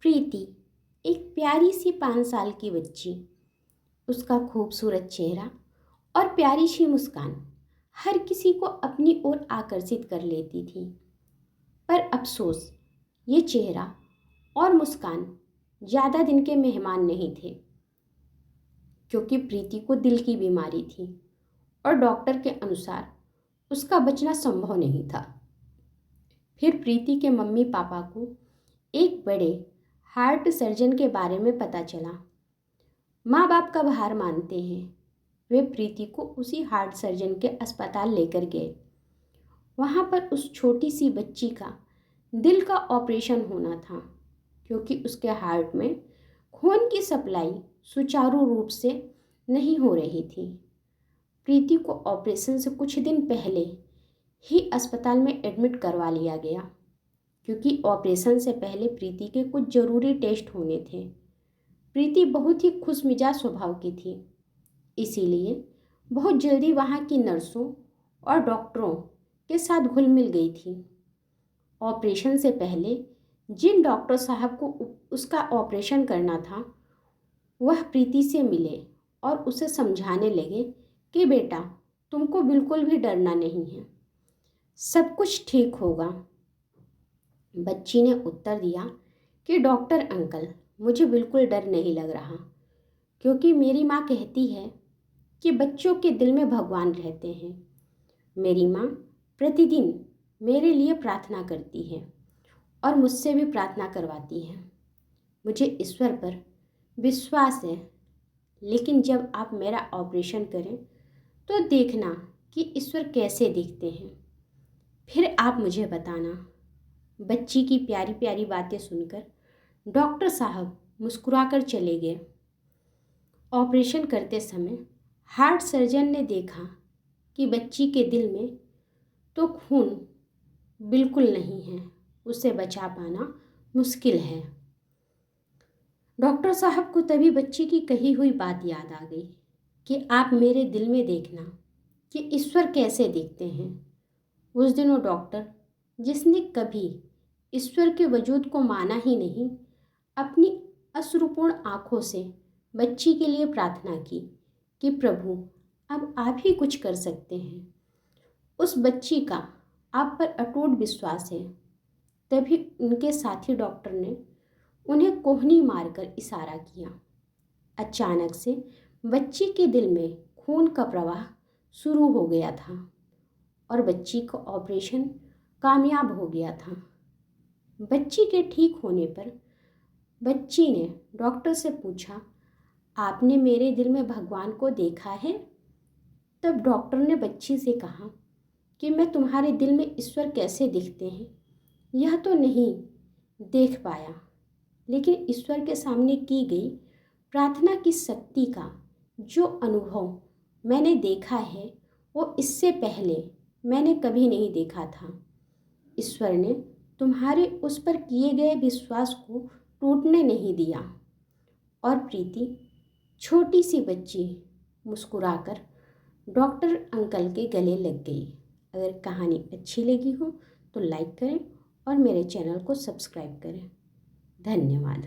प्रीति एक प्यारी सी 5 साल की बच्ची। उसका खूबसूरत चेहरा और प्यारी सी मुस्कान हर किसी को अपनी ओर आकर्षित कर लेती थी। पर अफसोस, ये चेहरा और मुस्कान ज़्यादा दिन के मेहमान नहीं थे, क्योंकि प्रीति को दिल की बीमारी थी और डॉक्टर के अनुसार उसका बचना संभव नहीं था। फिर प्रीति के मम्मी पापा को एक बड़े हार्ट सर्जन के बारे में पता चला। माँ बाप का हार मानते हैं, वे प्रीति को उसी हार्ट सर्जन के अस्पताल लेकर गए। वहाँ पर उस छोटी सी बच्ची का दिल का ऑपरेशन होना था, क्योंकि उसके हार्ट में खून की सप्लाई सुचारू रूप से नहीं हो रही थी। प्रीति को ऑपरेशन से कुछ दिन पहले ही अस्पताल में एडमिट करवा लिया गया, क्योंकि ऑपरेशन से पहले प्रीति के कुछ ज़रूरी टेस्ट होने थे। प्रीति बहुत ही खुशमिजाज स्वभाव की थी, इसीलिए बहुत जल्दी वहाँ की नर्सों और डॉक्टरों के साथ घुल मिल गई थी। ऑपरेशन से पहले जिन डॉक्टर साहब को उसका ऑपरेशन करना था, वह प्रीति से मिले और उसे समझाने लगे कि बेटा, तुमको बिल्कुल भी डरना नहीं है, सब कुछ ठीक होगा। बच्ची ने उत्तर दिया कि डॉक्टर अंकल, मुझे बिल्कुल डर नहीं लग रहा, क्योंकि मेरी माँ कहती है कि बच्चों के दिल में भगवान रहते हैं। मेरी माँ प्रतिदिन मेरे लिए प्रार्थना करती है और मुझसे भी प्रार्थना करवाती है। मुझे ईश्वर पर विश्वास है, लेकिन जब आप मेरा ऑपरेशन करें तो देखना कि ईश्वर कैसे दिखते हैं, फिर आप मुझे बताना। बच्ची की प्यारी प्यारी बातें सुनकर डॉक्टर साहब मुस्कुराकर चले गए। ऑपरेशन करते समय हार्ट सर्जन ने देखा कि बच्ची के दिल में तो खून बिल्कुल नहीं है, उसे बचा पाना मुश्किल है। डॉक्टर साहब को तभी बच्ची की कही हुई बात याद आ गई कि आप मेरे दिल में देखना कि ईश्वर कैसे दिखते हैं। उस दिन वो डॉक्टर, जिसने कभी ईश्वर के वजूद को माना ही नहीं, अपनी अश्रुपूर्ण आँखों से बच्ची के लिए प्रार्थना की कि प्रभु, अब आप ही कुछ कर सकते हैं। उस बच्ची का आप पर अटूट विश्वास है। तभी उनके साथी डॉक्टर ने उन्हें कोहनी मारकर इशारा किया। अचानक से बच्ची के दिल में खून का प्रवाह शुरू हो गया था और बच्ची का ऑपरेशन कामयाब हो गया था। बच्ची के ठीक होने पर बच्ची ने डॉक्टर से पूछा, आपने मेरे दिल में भगवान को देखा है? तब डॉक्टर ने बच्ची से कहा कि मैं तुम्हारे दिल में ईश्वर कैसे दिखते हैं यह तो नहीं देख पाया, लेकिन ईश्वर के सामने की गई प्रार्थना की शक्ति का जो अनुभव मैंने देखा है, वो इससे पहले मैंने कभी नहीं देखा था। ईश्वर ने तुम्हारे उस पर किए गए विश्वास को टूटने नहीं दिया। और प्रीति, छोटी सी बच्ची, मुस्कुराकर डॉक्टर अंकल के गले लग गई। अगर कहानी अच्छी लगी हो तो लाइक करें और मेरे चैनल को सब्सक्राइब करें। धन्यवाद।